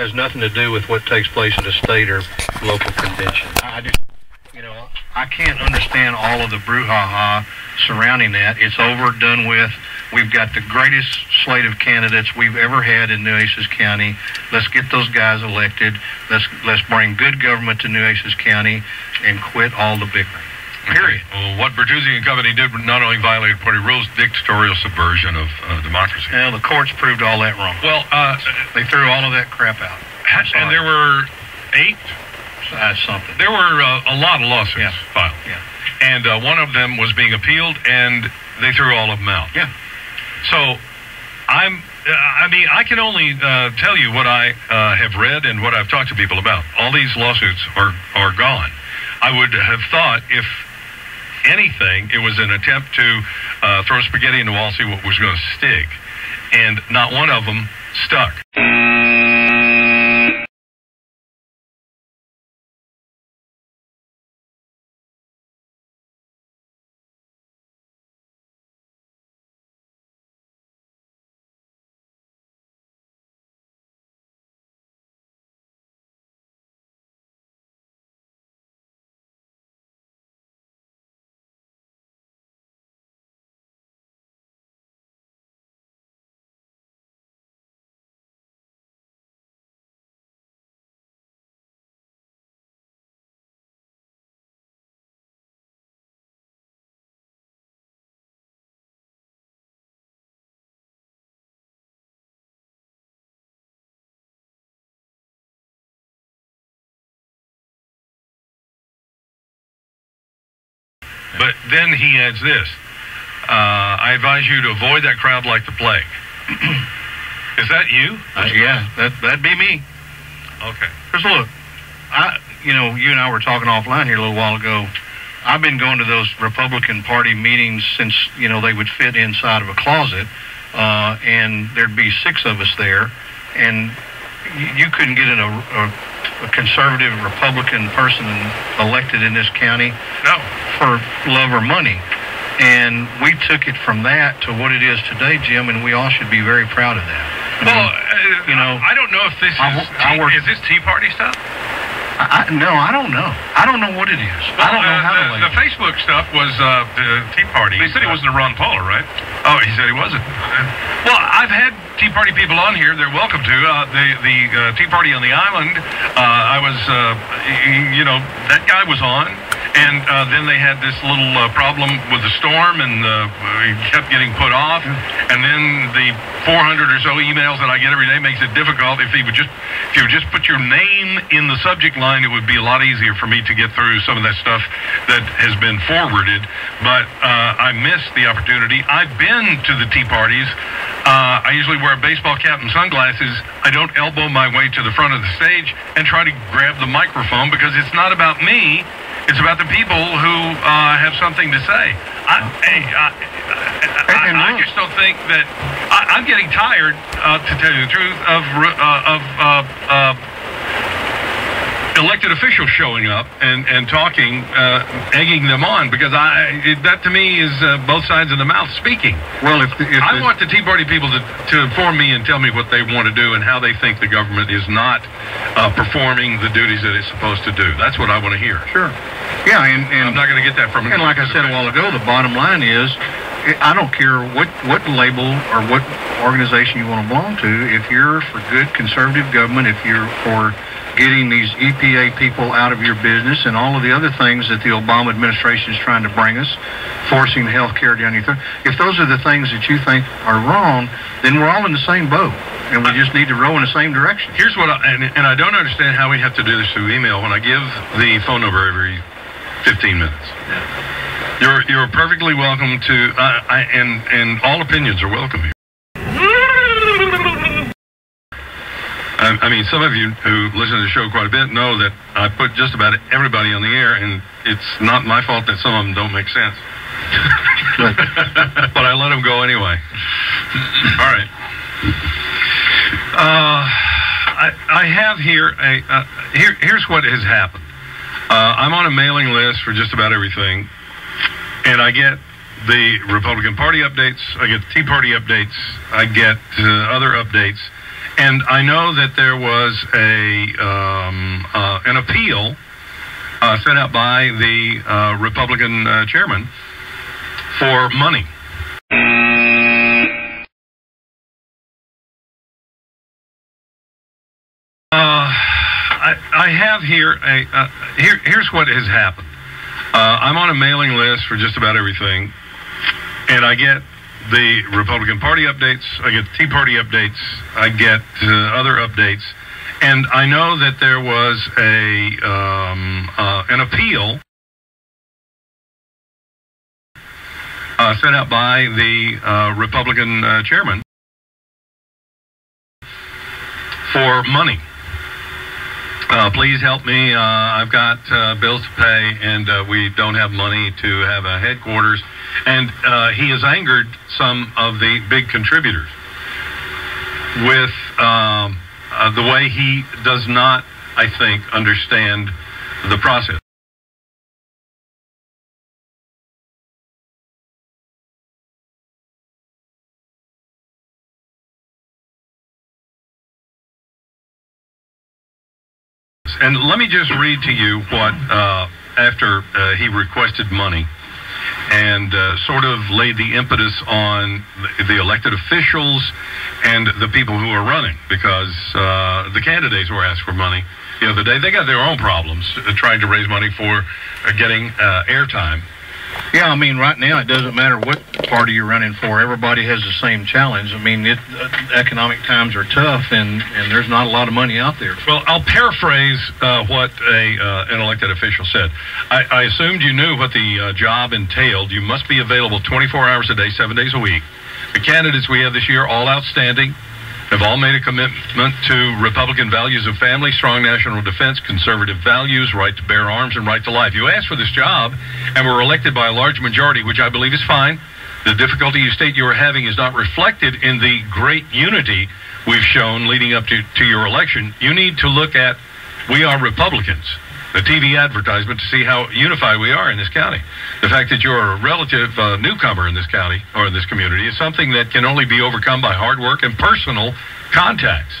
has nothing to do with what takes place at a state or local convention. I just, I can't understand all of the brouhaha surrounding that. It's over, done with. We've got the greatest slate of candidates we've ever had in Nueces County. Let's get those guys elected. Let's bring good government to Nueces County and quit all the bickering. Period. Well, what Bertuzzi and company did not only violated party rules, dictatorial subversion of democracy. Well, the courts proved all that wrong. Well, they threw all of that crap out. And there were 8? Something. There were a lot of lawsuits filed. Yeah. And one of them was being appealed, and they threw all of them out. Yeah. So, I can only tell you what I have read and what I've talked to people about. All these lawsuits are gone. I would have thought, if anything, it was an attempt to throw spaghetti in the wall, see what was going to stick. And not one of them stuck. But then he adds this. I advise you to avoid that crowd like the plague. Is that you? Yeah, that'd be me. Okay. Because look, you and I were talking offline here a little while ago. I've been going to those Republican Party meetings since, they would fit inside of a closet, and there'd be 6 of us there, and you couldn't get a conservative Republican person elected in this county for love or money. And we took it from that to what it is today, Jim, and we all should be very proud of that. Well, I don't know if this is this Tea Party stuff? No, I don't know. I don't know what it is. Well, I don't know how to label it. The Facebook stuff was the Tea Party. He said he wasn't a Ron Pauler, right? Oh, he said he wasn't. Well, I've had Tea Party people on here. They're welcome to. The Tea Party on the island, I was, that guy was on. And then they had this little problem with the storm, and he kept getting put off. And then the 400 or so emails that I get every day makes it difficult. If you would just put your name in the subject line, it would be a lot easier for me to get through some of that stuff that has been forwarded. But I missed the opportunity. I've been to the tea parties. I usually wear a baseball cap and sunglasses. I don't elbow my way to the front of the stage and try to grab the microphone, because it's not about me. It's about the people who have something to say. I just don't think that... I'm getting tired, to tell you the truth, of elected officials showing up and talking, egging them on, because that to me is both sides of the mouth speaking. Well, I want the Tea Party people to inform me and tell me what they want to do and how they think the government is not performing the duties that it's supposed to do. That's what I want to hear. Sure. Yeah, and I'm not going to get that from... And like I said a while ago, the bottom line is, I don't care what label or what organization you want to belong to. If you're for good conservative government, if you're for getting these EPA people out of your business and all of the other things that the Obama administration is trying to bring us, forcing the health care down your throat, if those are the things that you think are wrong, then we're all in the same boat, and we just need to row in the same direction. Here's what and I don't understand how we have to do this through email when I give the phone number every 15 minutes. Yeah. You're perfectly welcome to, and all opinions are welcome here. I mean, some of you who listen to the show quite a bit know that I put just about everybody on the air, and it's not my fault that some of them don't make sense. But I let them go anyway. All right. I have here, here's what has happened. I'm on a mailing list for just about everything, and I get the Republican Party updates, I get Tea Party updates, I get other updates, And I know that there was an appeal sent out by the Republican chairman for money. I have here here's what has happened. I'm on a mailing list for just about everything, and I get the Republican Party updates, I get the Tea Party updates, I get other updates, and I know that there was an appeal sent out by the Republican chairman for money. Please help me. I've got bills to pay, and we don't have money to have a headquarters. And he has angered some of the big contributors with the way he does not, I think, understand the process. And let me just read to you what, after he requested money and sort of laid the impetus on the elected officials and the people who are running, because the candidates were asked for money the other day. They got their own problems trying to raise money for getting airtime. Yeah, I mean, right now it doesn't matter what party you're running for. Everybody has the same challenge. I mean, economic times are tough, and there's not a lot of money out there. Well, I'll paraphrase what an elected official said. I assumed you knew what the job entailed. You must be available 24 hours a day, 7 days a week. The candidates we have this year, all outstanding, have all made a commitment to Republican values of family, strong national defense, conservative values, right to bear arms, and right to life. You asked for this job and were elected by a large majority, which I believe is fine. The difficulty you state you are having is not reflected in the great unity we've shown leading up to your election. You need to look at We Are Republicans, the TV advertisement, to see how unified we are in this county. The fact that you're a relative newcomer in this county or in this community is something that can only be overcome by hard work and personal contacts.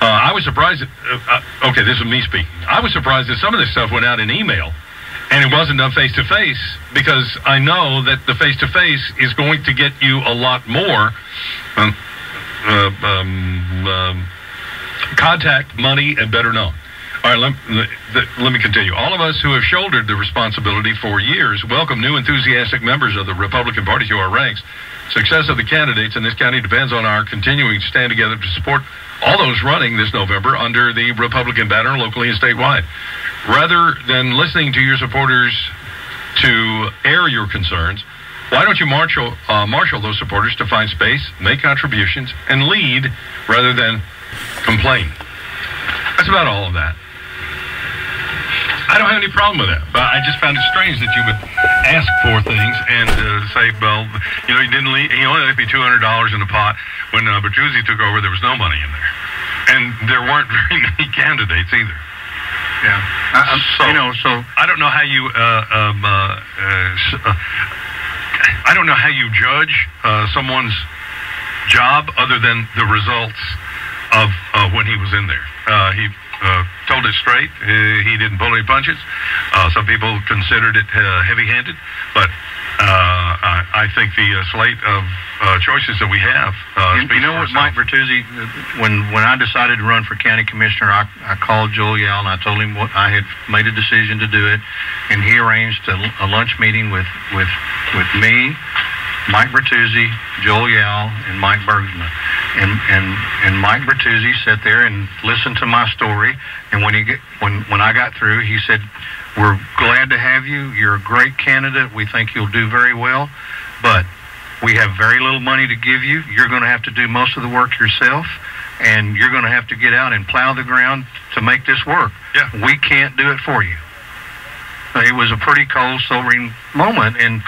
I was surprised that, okay, this is me speaking. I was surprised that some of this stuff went out in email and it wasn't done face-to-face, because I know that the face-to-face is going to get you a lot more contact, money, and better known. All right, let me continue. All of us who have shouldered the responsibility for years welcome new enthusiastic members of the Republican Party to our ranks. Success of the candidates in this county depends on our continuing to stand together to support all those running this November under the Republican banner, locally and statewide. Rather than listening to your supporters to air your concerns, why don't you marshal those supporters to find space, make contributions, and lead rather than complain? That's about all of that. I don't have any problem with that, but I just found it strange that you would ask for things and say, well, you know, he only left me $200 in the pot. When Bertuzzi took over, there was no money in there, and there weren't very many candidates either. Yeah, so I don't know how you I don't know how you judge someone's job other than the results of when he was in there. He told it straight. He didn't pull any punches. Some people considered it heavy-handed, but I think the slate of choices that we have. You know what, Mike Bertuzzi, when I decided to run for county commissioner, I called Joel Yall and I told him what I had made a decision to do it, and he arranged a lunch meeting with me, Mike Bertuzzi, Joel Yall, and Mike Bergsman. And Mike Bertuzzi sat there and listened to my story, and when I got through, he said, "We're glad to have you. You're a great candidate. We think you'll do very well, but we have very little money to give you. You're going to have to do most of the work yourself, and you're going to have to get out and plow the ground to make this work. Yeah. We can't do it for you." It was a pretty cold, sobering moment, and